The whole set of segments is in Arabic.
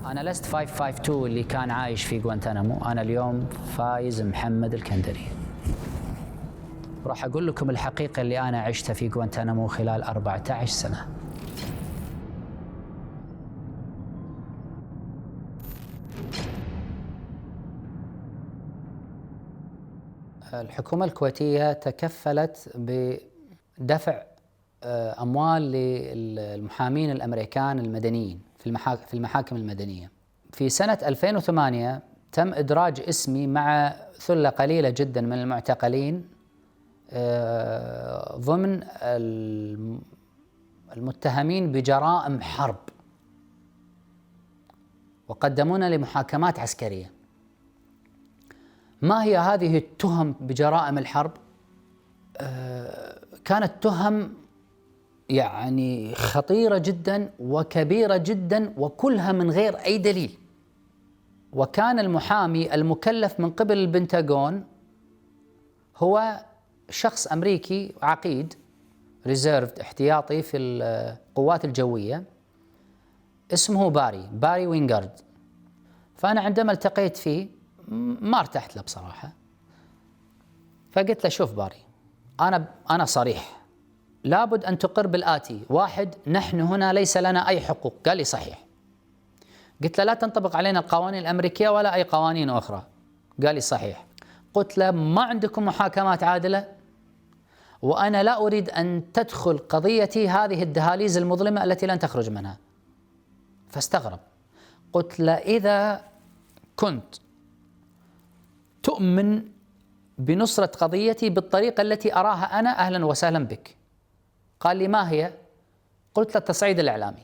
أنا لست 552 اللي كان عايش في غوانتنامو، أنا اليوم فايز محمد الكندري. راح أقول لكم الحقيقة اللي أنا عشتها في غوانتنامو خلال 14 سنة. الحكومة الكويتية تكفلت بدفع أموال للمحامين الأمريكان المدنيين في المحاكم المدنية. في سنة 2008 تم إدراج اسمي مع ثلة قليلة جدا من المعتقلين ضمن المتهمين بجرائم حرب، وقدمونا لمحاكمات عسكرية. ما هي هذه التهم بجرائم الحرب؟ كانت تهم يعني خطيرة جدا وكبيرة جدا وكلها من غير أي دليل. وكان المحامي المكلف من قبل البنتاغون هو شخص أمريكي عقيد ريزيرفد احتياطي في القوات الجوية، اسمه باري وينغارد. فأنا عندما التقيت فيه ما ارتحت له بصراحة، فقلت له شوف باري، أنا صريح، لابد أن تقر بالآتي: واحد، نحن هنا ليس لنا أي حقوق. قال لي صحيح. قلت له لا تنطبق علينا القوانين الأمريكية ولا أي قوانين أخرى. قال لي صحيح. قلت له ما عندكم محاكمات عادلة، وأنا لا أريد أن تدخل قضيتي هذه الدهاليز المظلمة التي لن تخرج منها. فاستغرب. قلت له إذا كنت تؤمن بنصرة قضيتي بالطريقة التي أراها أنا، أهلا وسهلا بك. قال لي ما هي؟ قلت له التصعيد الإعلامي.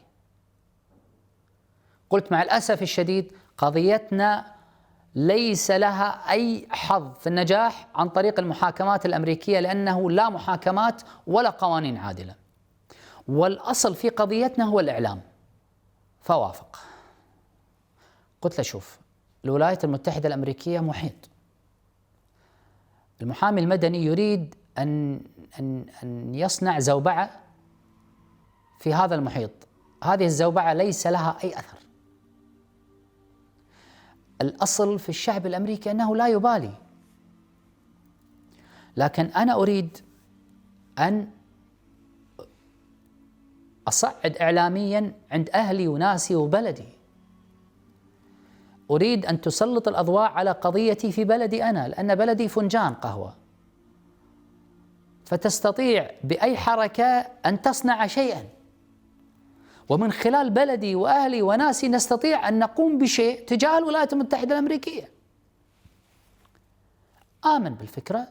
قلت مع الأسف الشديد قضيتنا ليس لها أي حظ في النجاح عن طريق المحاكمات الأمريكية، لأنه لا محاكمات ولا قوانين عادلة، والأصل في قضيتنا هو الإعلام. فوافق. قلت له شوف، الولايات المتحدة الأمريكية محيط، المحامي المدني يريد أن يصنع زوبعة في هذا المحيط. هذه الزوبعة ليس لها أي أثر. الأصل في الشعب الأمريكي أنه لا يبالي، لكن أنا أريد أن أصعد إعلاميا عند أهلي وناسي وبلدي. أريد أن تسلط الأضواء على قضيتي في بلدي أنا، لأن بلدي فنجان قهوة، فتستطيع بأي حركة أن تصنع شيئا، ومن خلال بلدي وأهلي وناسي نستطيع أن نقوم بشيء تجاه الولايات المتحدة الأمريكية. آمن بالفكرة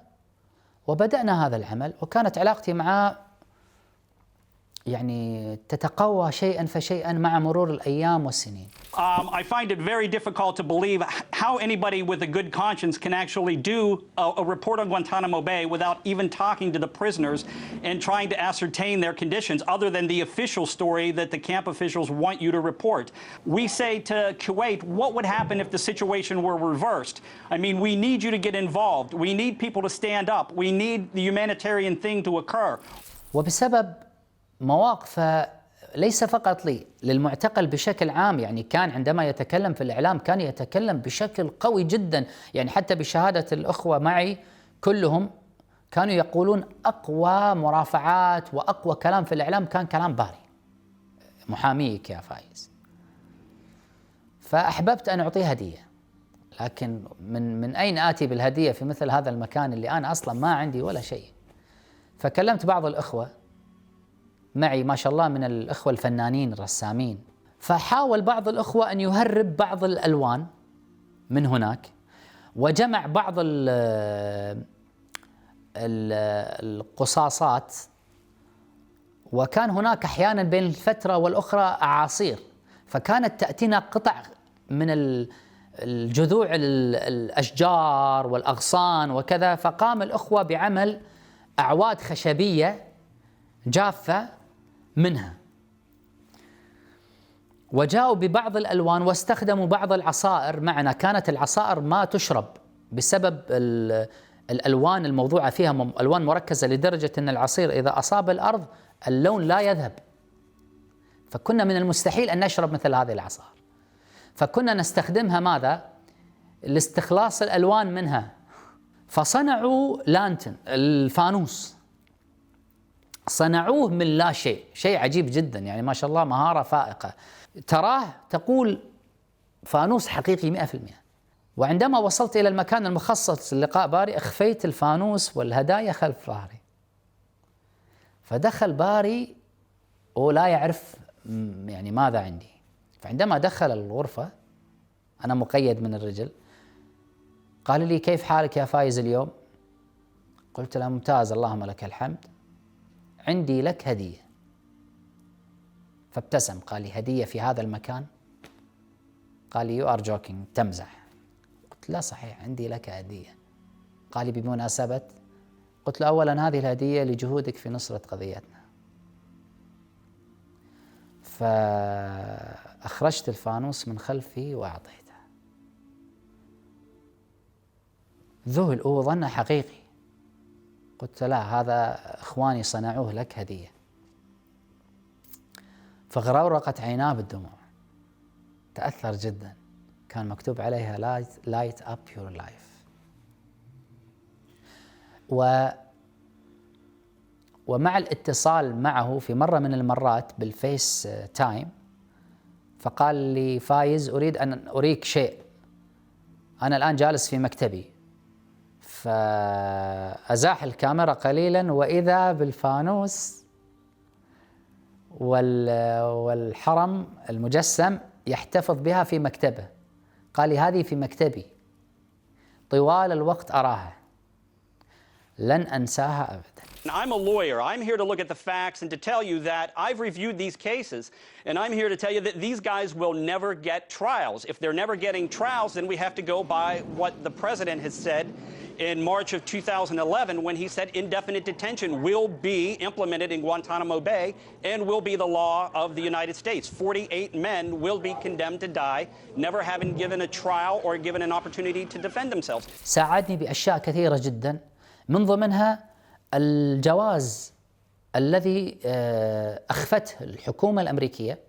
وبدأنا هذا العمل، وكانت علاقتي معه يعني تتقوى شيئا فشيئا مع مرور الأيام والسنين. I find it very difficult to believe how anybody with a good conscience can actually do a report on Guantanamo Bay without even talking to the prisoners and trying to ascertain their conditions, other than the official story that the camp officials want you to report. We say to Kuwait, what would happen if the situation were reversed? I mean, we need you to get involved. We need people to stand up. We need the humanitarian thing to occur. وبسبب مواقف ليس فقط لي، للمعتقل بشكل عام، يعني كان عندما يتكلم في الإعلام كان يتكلم بشكل قوي جدا، يعني حتى بشهادة الأخوة معي كلهم كانوا يقولون أقوى مرافعات وأقوى كلام في الإعلام كان كلام باري محاميك يا فايز. فأحببت أن أعطيه هدية، لكن من أين آتي بالهدية في مثل هذا المكان اللي أنا أصلا ما عندي ولا شيء؟ فكلمت بعض الأخوة معي ما شاء الله من الأخوة الفنانين الرسامين، فحاول بعض الأخوة أن يهرب بعض الألوان من هناك، وجمع بعض القصاصات، وكان هناك أحيانا بين الفترة والأخرى أعاصير، فكانت تأتينا قطع من الجذوع الأشجار والأغصان وكذا، فقام الأخوة بعمل أعواد خشبية جافة منها، وجاءوا ببعض الألوان واستخدموا بعض العصائر معنا. كانت العصائر ما تشرب بسبب الألوان الموضوعة فيها ألوان مركزة، لدرجة أن العصير إذا أصاب الأرض اللون لا يذهب، فكنا من المستحيل أن نشرب مثل هذه العصائر. فكنا نستخدمها ماذا؟ لاستخلاص الألوان منها. فصنعوا لانتن، الفانوس، صنعوه من لا شيء، شيء عجيب جدا يعني ما شاء الله، مهارة فائقة. تراه تقول فانوس حقيقي 100%. وعندما وصلت إلى المكان المخصص للقاء باري أخفيت الفانوس والهدايا خلف ظهري. فدخل باري ولا يعرف يعني ماذا عندي. فعندما دخل الغرفة، أنا مقيد من الرجل، قال لي: كيف حالك يا فايز اليوم؟ قلت له: ممتاز اللهم لك الحمد، عندي لك هدية. فابتسم قال لي: هدية في هذا المكان؟ قال لي: you are joking، تمزح. قلت: لا صحيح عندي لك هدية. قال لي: بمناسبة؟ قلت له: أولا هذه الهدية لجهودك في نصرة قضيتنا. فأخرجت الفانوس من خلفي وأعطيته. ذهل، هو ظنه حقيقي. قلت: لا، هذا إخواني صنعوه لك هدية. فغرورقت عيناه بالدموع، تأثر جدا. كان مكتوب عليها light up your life. ومع الاتصال معه في مرة من المرات بالفيس تايم، فقال لي: فايز، أريد أن أريك شيء. أنا الآن جالس في مكتبي. فأزاح الكاميرا قليلا، وإذا بالفانوس والحرم المجسم يحتفظ بها في مكتبه. قال لي: هذه في مكتبي طوال الوقت أراها، لن أنساها أبدا. I'm a lawyer. I'm here to look at the facts and to tell you that I've reviewed these cases, and I'm here to tell you that these guys will never get trials. If they're never getting trials, then we have to go by what the president has said in March of 2011 when he said indefinite detention will be implemented in Guantanamo Bay and will be the law of the United States. 48 men will be condemned to die, never having given a trial or given an opportunity to defend themselves. ساعدني بأشياء كثيرة جدا، من ضمنها الجواز الذي أخفته الحكومة الأمريكية،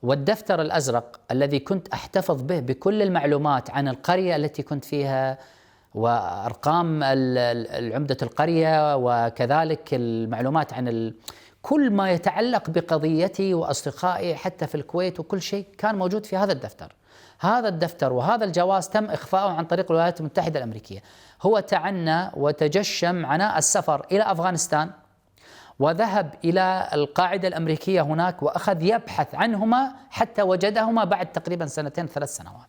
والدفتر الأزرق الذي كنت أحتفظ به بكل المعلومات عن القرية التي كنت فيها، وأرقام عمدة القرية، وكذلك المعلومات عن كل ما يتعلق بقضيتي وأصدقائي حتى في الكويت، وكل شيء كان موجود في هذا الدفتر. هذا الدفتر وهذا الجواز تم إخفاؤه عن طريق الولايات المتحدة الأمريكية. هو تعنى وتجشم عناء السفر إلى أفغانستان، وذهب إلى القاعدة الأمريكية هناك وأخذ يبحث عنهما حتى وجدهما بعد تقريبا 2-3 سنوات.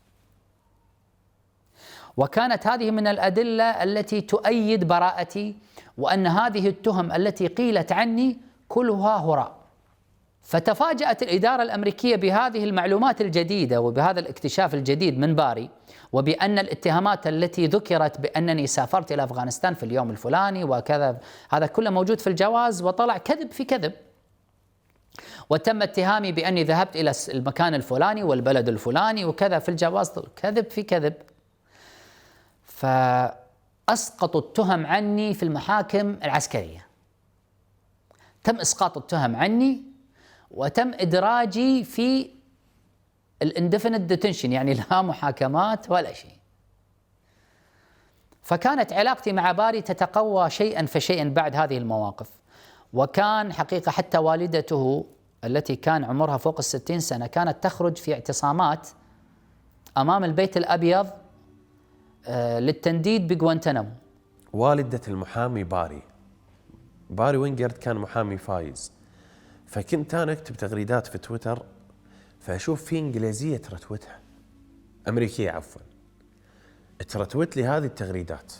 وكانت هذه من الأدلة التي تؤيد براءتي، وأن هذه التهم التي قيلت عني كلها هراء. فتفاجأت الإدارة الأمريكية بهذه المعلومات الجديدة وبهذا الاكتشاف الجديد من باري، وبأن الاتهامات التي ذكرت بأنني سافرت إلى أفغانستان في اليوم الفلاني وكذا، هذا كله موجود في الجواز، وطلع كذب في كذب. وتم اتهامي بأني ذهبت إلى المكان الفلاني والبلد الفلاني وكذا في الجواز، كذب في كذب. فأسقطوا التهم عني في المحاكم العسكرية. تم إسقاط التهم عني، وتم إدراجي في الانdefinite detention، يعني لا محاكمات ولا شيء. فكانت علاقتي مع باري تتقوى شيئا فشيئا بعد هذه المواقف. وكان حقيقة حتى والدته التي كان عمرها فوق 60 سنة كانت تخرج في اعتصامات أمام البيت الأبيض للتنديد بغوانتنامو. والدة المحامي باري وينجرد كان محامي فايز. فكنت أنا أكتب تغريدات في تويتر، فأشوف في إنجليزية ترتوتها، أمريكية عفوا، ترتوت لي هذه التغريدات.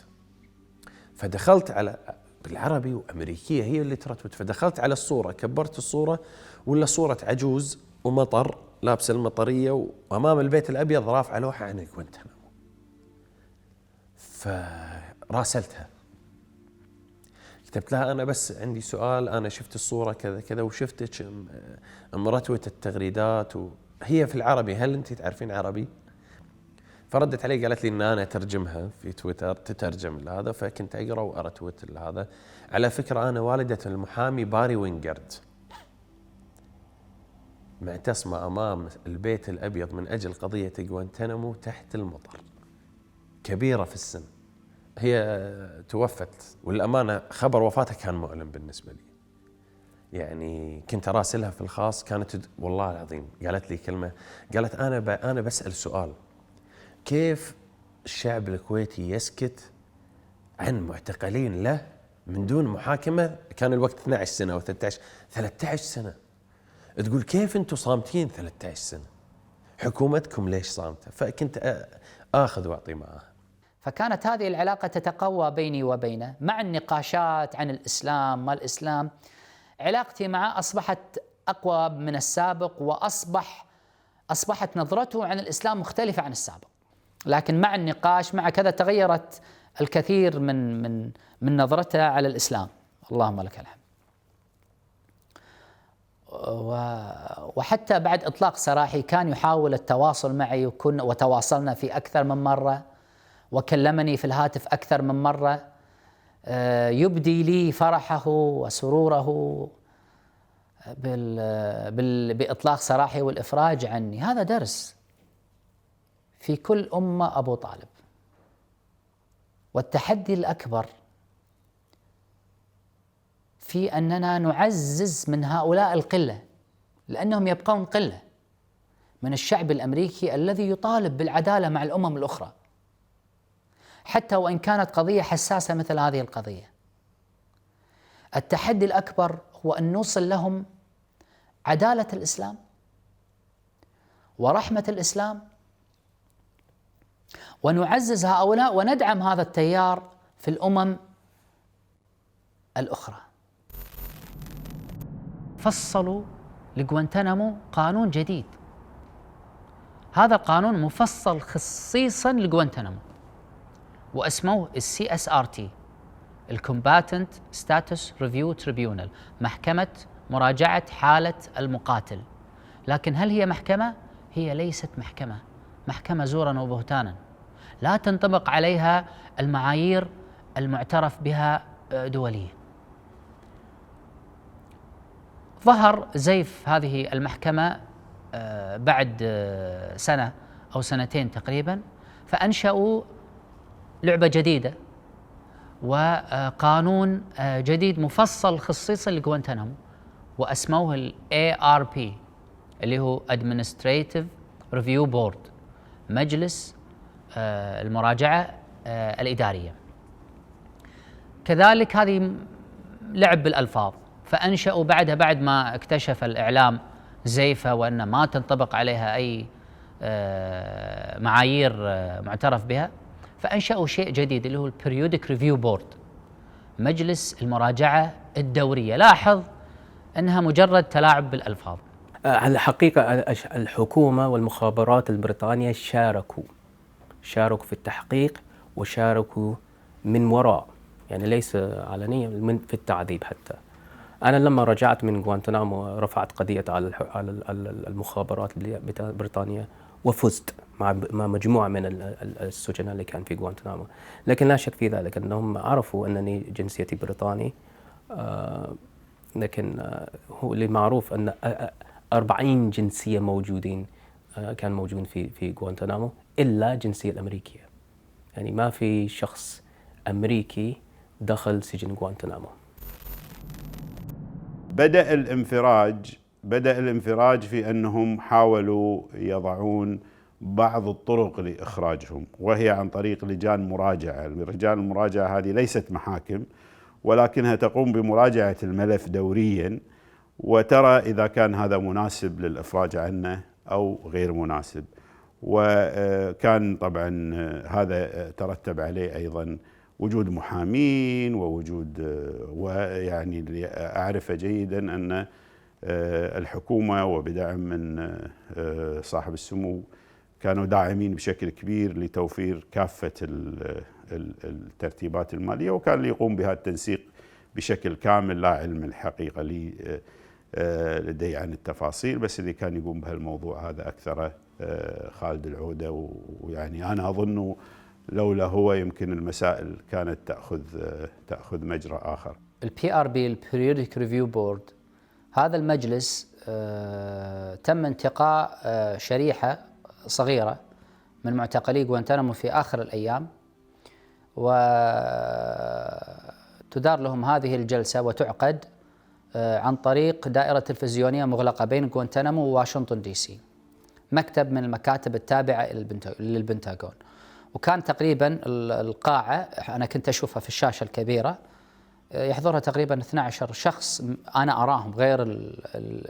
فدخلت على بالعربي وأمريكية هي اللي ترتوت، فدخلت على الصورة، كبرت الصورة ولا صورة عجوز ومطر لابس المطرية وأمام البيت الأبيض رافعة لوحة عن غوانتنامو. فراسلتها، كتبت لها: أنا بس عندي سؤال، أنا شفت الصورة كذا كذا وشفتك مرتوت التغريدات وهي في العربي، هل أنت تعرفين عربي؟ فردت علي قالت لي إن أنا أترجمها في تويتر، تترجم لهذا. فكنت أقرأ وأرتوت لهذا. على فكرة أنا والدة المحامي باري وينجرد. معتصمة أمام البيت الأبيض من أجل قضية غوانتنامو تحت المطر، كبيرة في السن. هي توفت، والأمانة خبر وفاتها كان مؤلم بالنسبة لي. يعني كنت أراسلها في الخاص، كانت والله العظيم قالت لي كلمة، قالت أنا بسأل سؤال: كيف الشعب الكويتي يسكت عن معتقلين له من دون محاكمة؟ كان الوقت 12 سنة أو 13 سنة. تقول كيف أنتم صامتين 13 سنة؟ حكومتكم ليش صامتة؟ فكنت آخذ وأعطي معها. فكانت هذه العلاقة تتقوى بيني وبينه مع النقاشات عن الإسلام ما الإسلام. علاقتي معه أصبحت أقوى من السابق، أصبحت نظرته عن الإسلام مختلفة عن السابق، لكن مع النقاش مع كذا تغيرت الكثير من نظرته على الإسلام. اللهم لك الحمد. وحتى بعد إطلاق سراحي كان يحاول التواصل معي، وتواصلنا في أكثر من مرة، وكلمني في الهاتف أكثر من مرة، يبدي لي فرحه وسروره بإطلاق سراحي والإفراج عني. هذا درس في كل أمة أبو طالب. والتحدي الأكبر في أننا نعزز من هؤلاء القلة، لأنهم يبقون قلة من الشعب الأمريكي الذي يطالب بالعدالة مع الأمم الأخرى، حتى وإن كانت قضية حساسة مثل هذه القضية. التحدي الأكبر هو أن نوصل لهم عدالة الإسلام ورحمة الإسلام، ونعزز هؤلاء وندعم هذا التيار في الأمم الأخرى. فصلوا لغوانتنامو قانون جديد، هذا القانون مفصل خصيصا لغوانتنامو، واسموه CSRT، Combatant Status Review Tribunal، محكمة مراجعة حالة المقاتل. لكن هل هي محكمة؟ هي ليست محكمة زورا وبهتانا، لا تنطبق عليها المعايير المعترف بها دوليا. ظهر زيف هذه المحكمة بعد سنة أو سنتين تقريبا، فأنشأوا لعبة جديدة وقانون جديد مفصل خصيصا لغوانتنامو، وأسموه ARP اللي هو Administrative Review Board، مجلس المراجعة الإدارية. كذلك هذه لعب بالألفاظ، فأنشأوا بعدها بعد ما اكتشف الإعلام زيفة وأن ما تنطبق عليها أي معايير معترف بها، فأنشأوا شيء جديد اللي هو Periodic Review Board، مجلس المراجعة الدورية. لاحظ أنها مجرد تلاعب بالألفاظ. على الحقيقة الحكومة والمخابرات البريطانية شاركوا في التحقيق، وشاركوا من وراء، يعني ليس علنيا، في التعذيب حتى. أنا لما رجعت من غوانتنامو رفعت قضية على المخابرات البريطانية، وفزت مع مجموعة من السجناء اللي كان في غوانتنامو. لكن لا شك في ذلك أنهم عرفوا أنني جنسيتي بريطاني، لكن هو اللي معروف أن 40 جنسية موجودين كان موجودين في غوانتنامو إلا الجنسية الأمريكية، يعني ما في شخص أمريكي دخل سجن غوانتنامو. بدأ الانفراج في أنهم حاولوا يضعون بعض الطرق لإخراجهم، وهي عن طريق لجان مراجعة. لجان المراجعة هذه ليست محاكم، ولكنها تقوم بمراجعة الملف دوريا وترى إذا كان هذا مناسب للإفراج عنه أو غير مناسب. وكان طبعا هذا ترتب عليه أيضا وجود محامين ويعني اللي أعرف جيدا أن الحكومة وبدعم من صاحب السمو كانوا داعمين بشكل كبير لتوفير كافة الترتيبات المالية، وكان اللي يقوم بهذا التنسيق بشكل كامل. لا علم الحقيقة لي لدي عن التفاصيل، بس اللي كان يقوم بهالموضوع هذا أكثر خالد العودة. ويعني أنا أظن لولا هو يمكن المسائل كانت تأخذ مجرى آخر. الPRB Periodic Review Board، هذا المجلس تم انتقاء شريحة صغيرة من معتقلي غوانتنامو في آخر الأيام، وتدار لهم هذه الجلسة وتعقد عن طريق دائرة تلفزيونية مغلقة بين غوانتنامو وواشنطن دي سي، مكتب من المكاتب التابعة للبنتاغون. وكان تقريبا القاعة أنا كنت أشوفها في الشاشة الكبيرة يحضرها تقريبا 12 شخص أنا أراهم، غير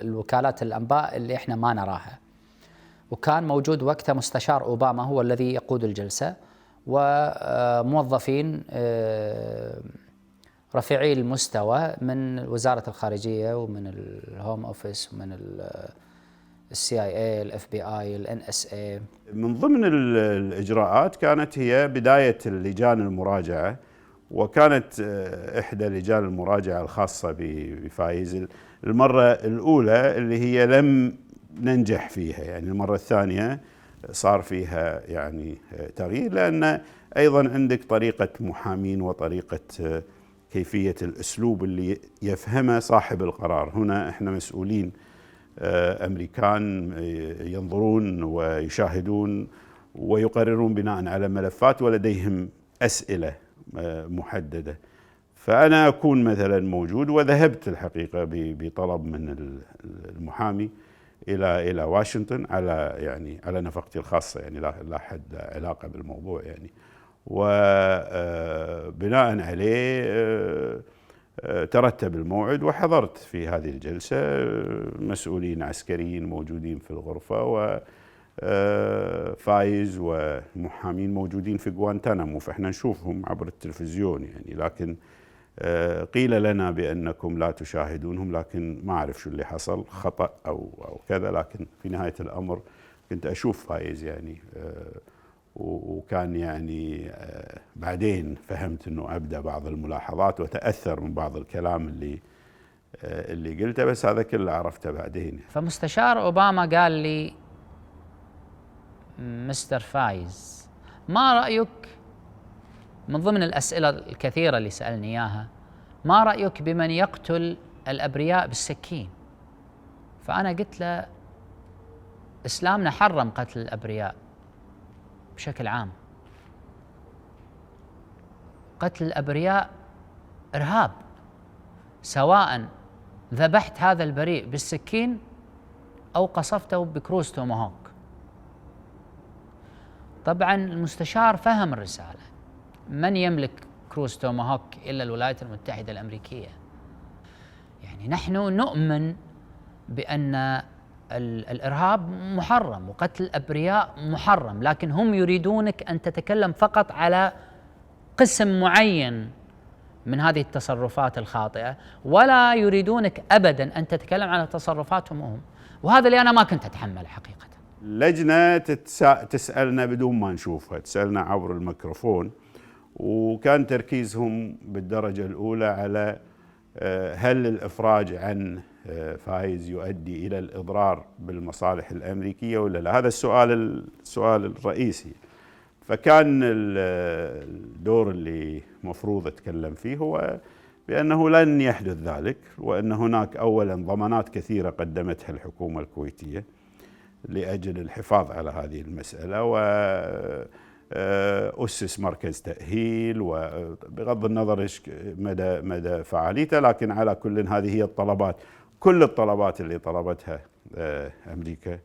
الوكالات الأنباء اللي إحنا ما نراها. وكان موجود وقتها مستشار أوباما هو الذي يقود الجلسة، وموظفين رفيعي المستوى من وزارة الخارجية ومن الهوم أوفيس ومن الCIA، الFBI، الNSA. من ضمن الإجراءات كانت هي بداية اللجان المراجعة، وكانت إحدى لجان المراجعة الخاصة بفايز المرة الأولى اللي هي لم ننجح فيها، يعني المرة الثانية صار فيها يعني تغيير، لأن أيضا عندك طريقة محامين وطريقة كيفية الأسلوب اللي يفهمه صاحب القرار. هنا إحنا مسؤولين أمريكان ينظرون ويشاهدون ويقررون بناء على ملفات ولديهم أسئلة محددة. فأنا أكون مثلا موجود، وذهبت الحقيقة بطلب من المحامي إلى واشنطن على نفقتي الخاصة، يعني لا حد علاقة بالموضوع يعني. وبناء عليه ترتب الموعد وحضرت في هذه الجلسة. مسؤولين عسكريين موجودين في الغرفة، وفايز ومحامين موجودين في غوانتنامو، فإحنا نشوفهم عبر التلفزيون يعني. لكن قيل لنا بأنكم لا تشاهدونهم، لكن ما أعرف شو اللي حصل، خطأ أو كذا. لكن في نهاية الأمر كنت أشوف فايز يعني، وكان يعني بعدين فهمت أنه أبدأ بعض الملاحظات وتأثر من بعض الكلام اللي قلته، بس هذا كله عرفته بعدين. فمستشار أوباما قال لي: مستر فايز، ما رأيك، من ضمن الأسئلة الكثيرة اللي سألني إياها، ما رأيك بمن يقتل الأبرياء بالسكين؟ فأنا قلت له: إسلامنا حرم قتل الأبرياء بشكل عام. قتل الأبرياء إرهاب، سواء ذبحت هذا البريء بالسكين أو قصفته بكروز توماهوك. طبعا المستشار فهم الرسالة، من يملك كروز توماهوك إلا الولايات المتحدة الأمريكية. يعني نحن نؤمن بأن الإرهاب محرم وقتل الأبرياء محرم، لكن هم يريدونك أن تتكلم فقط على قسم معين من هذه التصرفات الخاطئة، ولا يريدونك أبدا أن تتكلم على تصرفاتهم هم. وهذا اللي أنا ما كنت أتحمله حقيقة. اللجنة تسألنا بدون ما نشوفها، تسألنا عبر الميكروفون، وكان تركيزهم بالدرجة الأولى على هل الإفراج عن فايز يؤدي إلى الإضرار بالمصالح الأمريكية ولا لا. هذا السؤال الرئيسي. فكان الدور اللي مفروض أتكلم فيه هو بأنه لن يحدث ذلك، وأن هناك أولا ضمانات كثيرة قدمتها الحكومة الكويتية لأجل الحفاظ على هذه المسألة، وأسس مركز تأهيل، وبغض النظر مدى فعاليته، لكن على كل هذه هي الطلبات. كل الطلبات اللي طلبتها أمريكا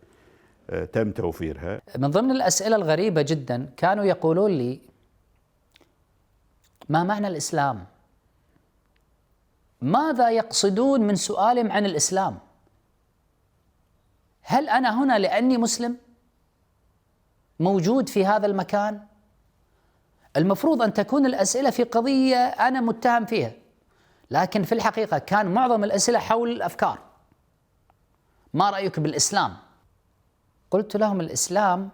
تم توفيرها. من ضمن الأسئلة الغريبة جدا كانوا يقولون لي: ما معنى الإسلام؟ ماذا يقصدون من سؤالهم عن الإسلام؟ هل أنا هنا لأني مسلم موجود في هذا المكان؟ المفروض أن تكون الأسئلة في قضية أنا متهم فيها، لكن في الحقيقة كان معظم الأسئلة حول الأفكار. ما رأيك بالإسلام؟ قلت لهم: الإسلام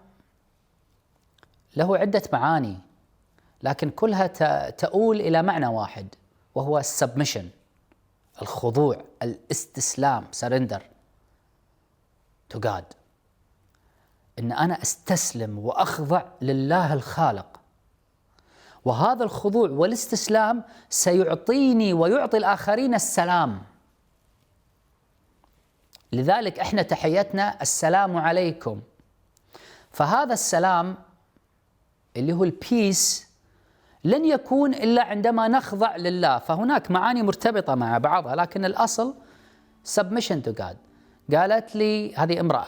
له عدة معاني، لكن كلها تؤول إلى معنى واحد، وهو السبمشن، الخضوع، الاستسلام، سرندر to God. إن أنا أستسلم وأخضع لله الخالق، وهذا الخضوع والاستسلام سيعطيني ويعطي الآخرين السلام. لذلك احنا تحيتنا السلام عليكم. فهذا السلام اللي هو البيس لن يكون إلا عندما نخضع لله. فهناك معاني مرتبطة مع بعضها، لكن الأصل submission to God. قالت لي هذه امرأة،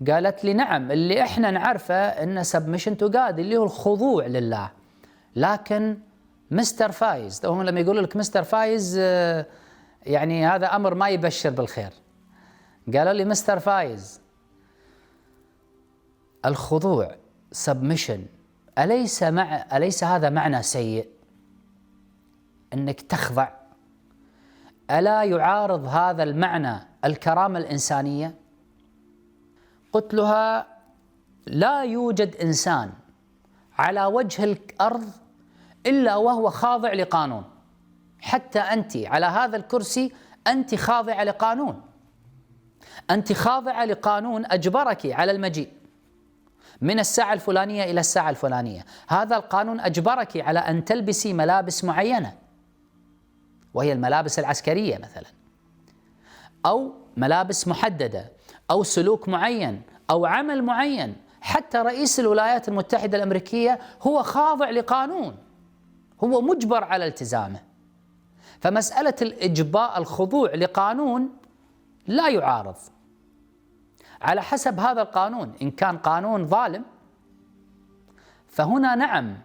قالت لي نعم اللي احنا نعرفه ان submission to God اللي هو الخضوع لله. لكن مستر فايز، هم لما يقولوا لك مستر فايز يعني هذا أمر ما يبشر بالخير. قالوا لي مستر فايز الخضوع submission أليس هذا معنى سيء أنك تخضع؟ ألا يعارض هذا المعنى الكرامة الإنسانية؟ قلت لها لا يوجد إنسان على وجه الأرض إلا وهو خاضع لقانون. حتى أنت على هذا الكرسي أنت خاضعة لقانون، أنت خاضعة لقانون أجبرك على المجيء من الساعة الفلانية إلى الساعة الفلانية. هذا القانون أجبرك على أن تلبسي ملابس معينة، وهي الملابس العسكرية مثلا، أو ملابس محددة، أو سلوك معين، أو عمل معين. حتى رئيس الولايات المتحدة الأمريكية هو خاضع لقانون، هو مجبر على التزامه. فمسألة الإجباء الخضوع لقانون لا يعارض على حسب هذا القانون. إن كان قانون ظالم فهنا نعم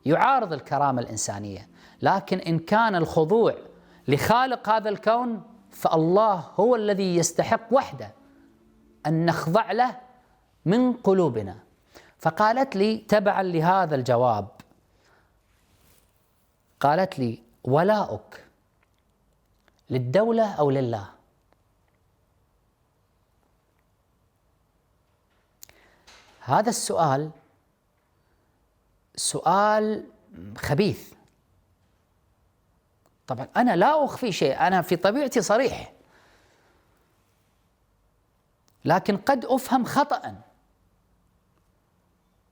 يعارض الكرامة الإنسانية، لكن إن كان الخضوع لخالق هذا الكون فالله هو الذي يستحق وحده أن نخضع له من قلوبنا. فقالت لي تبعا لهذا الجواب، قالت لي ولاؤك للدولة أو لله؟ هذا السؤال سؤال خبيث. طبعا أنا لا أخفي شيء، أنا في طبيعتي صريح، لكن قد أفهم خطأ.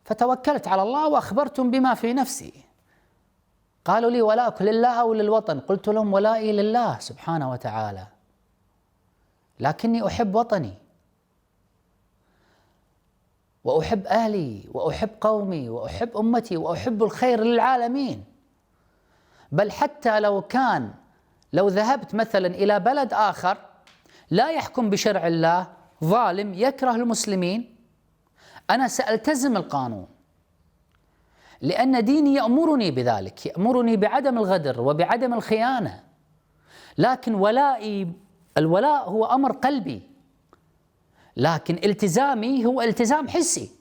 فتوكلت على الله وأخبرتم بما في نفسي. قالوا لي ولاؤك لله أو للوطن؟ قلت لهم ولائي لله سبحانه وتعالى، لكني أحب وطني وأحب أهلي وأحب قومي وأحب أمتي وأحب الخير للعالمين. بل حتى لو ذهبت مثلا إلى بلد آخر لا يحكم بشرع الله، ظالم يكره المسلمين، أنا سألتزم القانون، لأن ديني يأمرني بذلك، يأمرني بعدم الغدر وبعدم الخيانة. لكن الولاء هو أمر قلبي، لكن التزامي هو التزام حسي.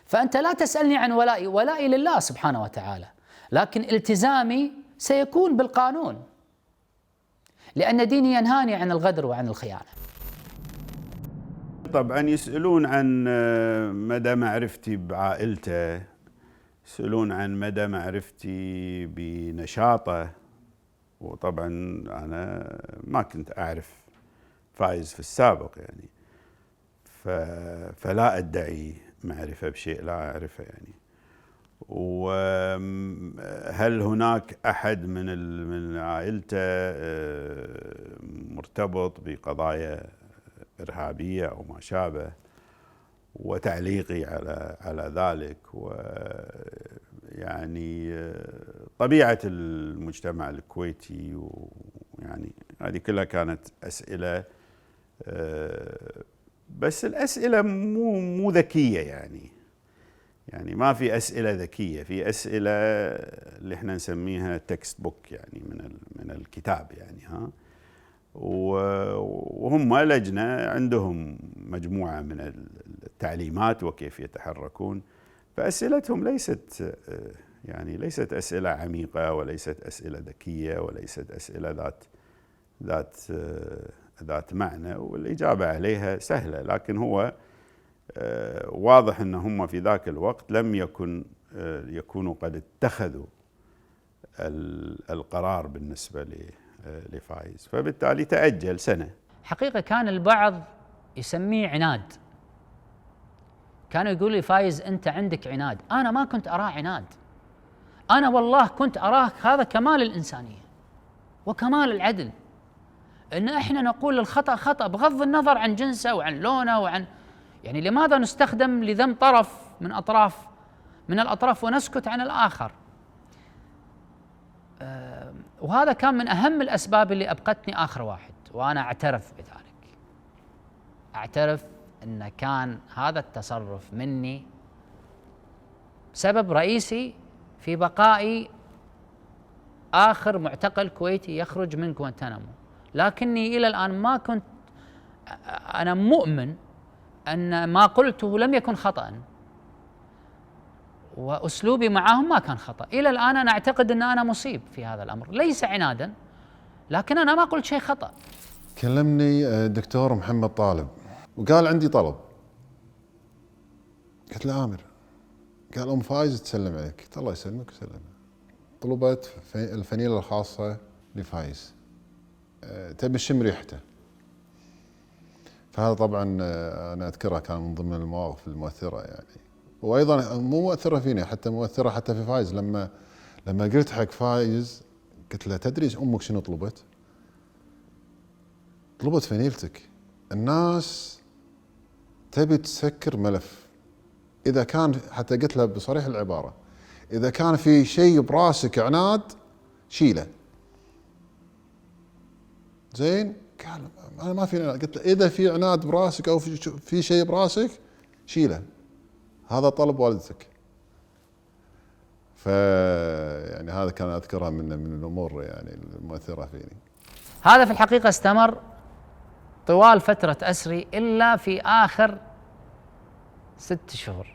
فأنت لا تسألني عن ولائي لله سبحانه وتعالى، لكن التزامي سيكون بالقانون، لأن ديني ينهاني عن الغدر وعن الخيانة. طبعا يسألون عن مدى معرفتي بعائلته، يسألون عن مدى معرفتي بنشاطه، وطبعا أنا ما كنت أعرف فايز في السابق يعني، فلا أدعي معرفة بشيء لا أعرفه يعني. وهل هناك أحد من عائلته مرتبط بقضايا إرهابية أو ما شابه؟ وتعليقي على ذلك ويعني طبيعة المجتمع الكويتي، ويعني هذه كلها كانت أسئلة، بس الأسئلة مو ذكية يعني ما في أسئلة ذكية، في أسئلة اللي احنا نسميها تكست بوك يعني من الكتاب يعني وهم لجنة عندهم مجموعة من التعليمات وكيف يتحركون. فأسئلتهم ليست أسئلة عميقة، وليست أسئلة ذكية، وليست أسئلة ذات معنى، والإجابة عليها سهلة. لكن هو واضح أن هم في ذاك الوقت لم يكونوا قد اتخذوا القرار بالنسبة لفايز، فبالتالي تأجل سنة. حقيقة كان البعض يسميه عناد، كانوا يقول لي فايز أنت عندك عناد. أنا ما كنت أراه عناد، أنا والله كنت أراه هذا كمال الإنسانية وكمال العدل، أن إحنا نقول الخطأ خطأ بغض النظر عن جنسه وعن لونه وعن، يعني لماذا نستخدم لذم طرف من الأطراف ونسكت عن الآخر؟ وهذا كان من أهم الأسباب اللي أبقتني آخر واحد، وأنا أعترف بذلك. أعترف أن كان هذا التصرف مني سبب رئيسي في بقائي آخر معتقل كويتي يخرج من غوانتنامو. لكني إلى الآن ما كنت، أنا مؤمن أن ما قلته لم يكن خطأ، وأسلوبي معهم ما كان خطأ. إلى الآن أنا أعتقد أن أنا مصيب في هذا الأمر، ليس عنادا، لكن أنا ما قلت شيء خطأ. كلمني الدكتور محمد طالب وقال عندي طلب. قلت له آمر. قال أم فايز تسلم عليك. قلت الله يسلمك ويسلمها. طلبت الفنيلة الخاصة لفايز، تبي تشم ريحته. فهذا طبعا أنا أذكرها كان من ضمن المواقف المؤثرة يعني، وأيضا مو مؤثرة فيني، حتى مؤثرة حتى في فايز. لما قلت حق فايز قلت له تدري أمك شنو طلبت؟ طلبت فنيلتك. الناس تبي تسكر ملف، إذا كان، حتى قلت له بصريح العبارة، إذا كان في شيء براسك عناد شيله. زين؟ قال أنا ما في عناد. قلت له إذا في عناد براسك أو في شيء براسك شيله، هذا طلب والدتك. يعني هذا كان أذكرها من الأمور يعني المؤثرة فيني. هذا في الحقيقة استمر طوال فترة أسري إلا في آخر 6 شهور.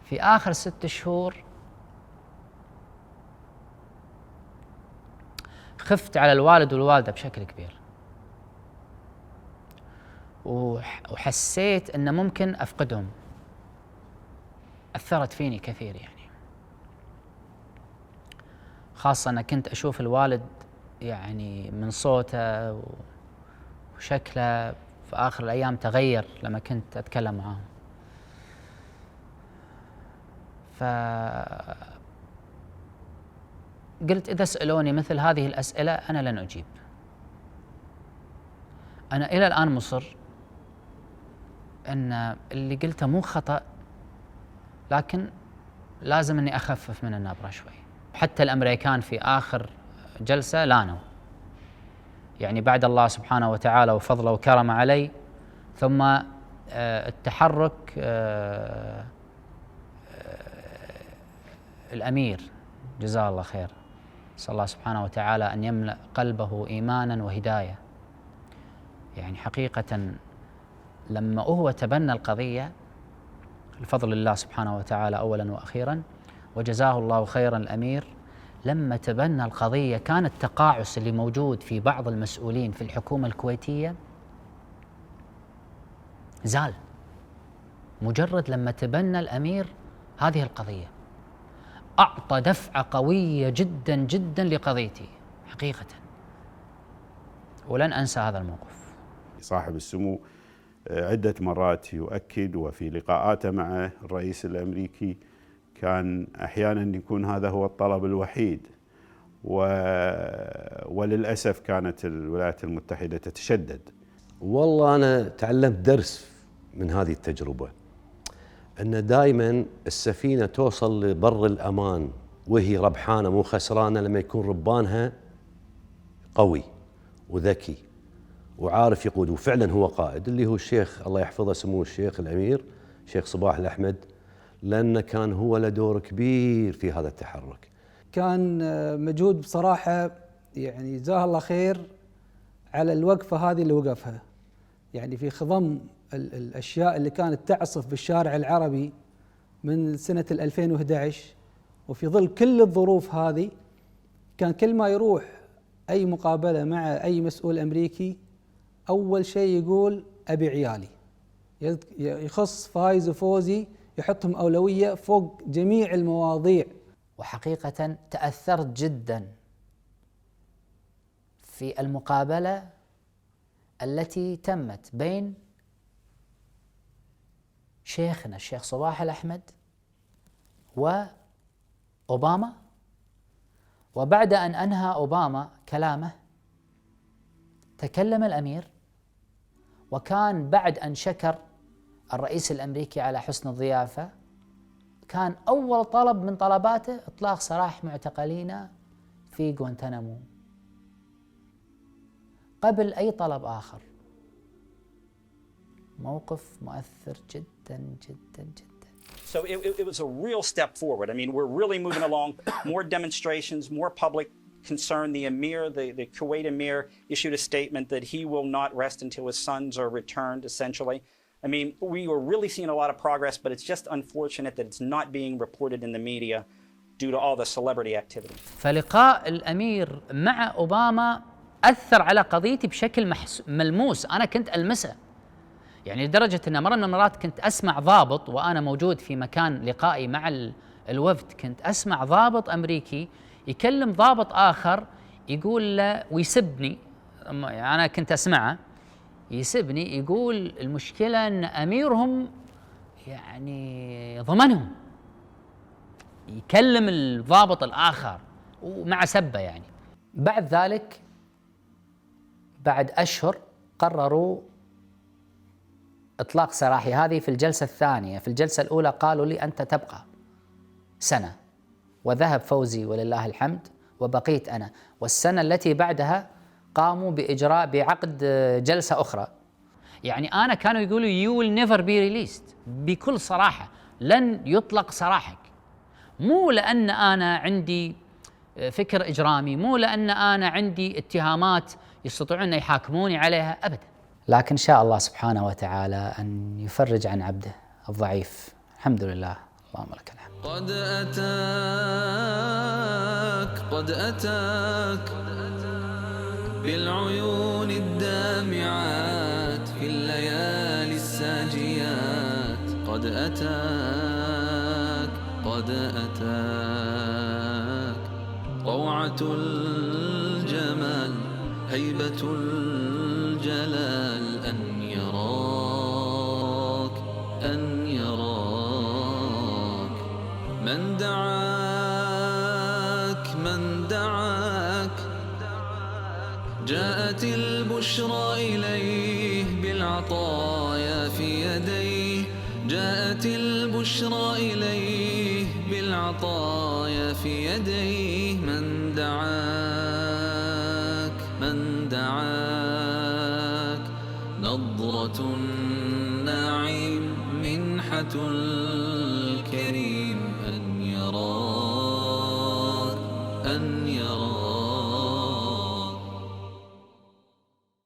في آخر 6 شهور خفت على الوالد والوالدة بشكل كبير، وحسيت أن ممكن أفقدهم. أثرت فيني كثير يعني، خاصة أنا كنت أشوف الوالد يعني من صوته وشكله في آخر الأيام تغير لما كنت أتكلم معهم. قلت إذا سألوني مثل هذه الأسئلة أنا لن أجيب. أنا إلى الآن مصر أن اللي قلته مو خطأ، لكن لازم أني أخفف من النبرة شوي. حتى الأمريكان في آخر جلسة لانوا، يعني بعد الله سبحانه وتعالى وفضله وكرمه علي، ثم التحرك الأمير جزاه الله خير، نسأل الله سبحانه وتعالى أن يملأ قلبه إيمانا وهداية. يعني حقيقة لما هو تبنى القضية الفضل لله سبحانه وتعالى أولا وأخيرا، وجزاه الله خيرا الأمير، لما تبنى القضية كان التقاعس اللي موجود في بعض المسؤولين في الحكومة الكويتية زال، مجرد لما تبنى الأمير هذه القضية أعطى دفعة قوية جدا جدا لقضيتي حقيقة، ولن أنسى هذا الموقف. صاحب السمو عدة مرات يؤكد، وفي لقاءاته مع الرئيس الأمريكي كان أحيانا يكون هذا هو الطلب الوحيد، وللأسف كانت الولايات المتحدة تتشدد. والله أنا تعلمت درس من هذه التجربة، أن دائما السفينة توصل لبر الأمان وهي ربحانة مو خسرانة لما يكون ربانها قوي وذكي وعارف يقود، وفعلا هو قائد، اللي هو الشيخ الله يحفظه سمو الشيخ الأمير شيخ صباح الأحمد، لأنه كان هو له دور كبير في هذا التحرك. كان مجهود بصراحة، يعني جزاه الله خير على الوقفة هذه اللي وقفها، يعني في خضم الأشياء اللي كانت تعصف بالشارع العربي من سنة 2011، وفي ظل كل الظروف هذه كان كل ما يروح أي مقابلة مع أي مسؤول أمريكي أول شيء يقول أبي عيالي، يخص فايز وفوزي يحطهم أولوية فوق جميع المواضيع. وحقيقة تأثرت جدا في المقابلة التي تمت بين شيخنا الشيخ صباح الأحمد وأوباما، وبعد أن أنهى أوباما كلامه تكلم الأمير، وكان بعد أن شكر الرئيس الأمريكي على حسن الضيافة كان أول طلب من طلباته إطلاق سراح معتقلين في غوانتنامو قبل أي طلب آخر. موقف مؤثر جدا جدا جدا. So it was a real step forward. I mean, we're really moving along. More demonstrations, more public concern. The Emir, the Kuwait Emir, issued a statement that he will not rest until his sons are returned, essentially. I mean, we were really seeing a lot of progress, but it's just unfortunate that it's not being reported in the media due to all the celebrity activity. فلقاء الأمير مع أوباما أثر على قضيتي بشكل ملموس، أنا كنت ألمسه. يعني لدرجة أن مرة من المرات كنت أسمع ضابط وأنا موجود في مكان لقائي مع الوفد، كنت أسمع ضابط أمريكي يكلم ضابط آخر يقول له ويسبني، أنا كنت أسمعه يسبني، يقول المشكلة أن أميرهم يعني ضمنهم، يكلم الضابط الآخر ومع سبة يعني. بعد ذلك بعد أشهر قرروا إطلاق سراحي، هذه في الجلسة الثانية. في الجلسة الأولى قالوا لي أنت تبقى سنة، وذهب فوزي ولله الحمد وبقيت أنا. والسنة التي بعدها قاموا بعقد جلسة أخرى. يعني أنا كانوا يقولوا you will never be released، بكل صراحة لن يطلق سراحك، مو لأن أنا عندي فكر إجرامي، مو لأن أنا عندي اتهامات يستطيعون أن يحاكموني عليها أبدا، لكن شاء الله سبحانه وتعالى أن يفرج عن عبده الضعيف. الحمد لله، اللهم لك الحمد. قد أتاك بالعيون الدامعات في الليالي الساجيات. قد أتاك روعة الجمال، هيبة الجلال، أن يراك من دعاك جاءت البشرى إليه بالعطايا في يديه. جاءت البشرى إليه بالعطايا في يديه. من دعاك نظرة النعيم، منحة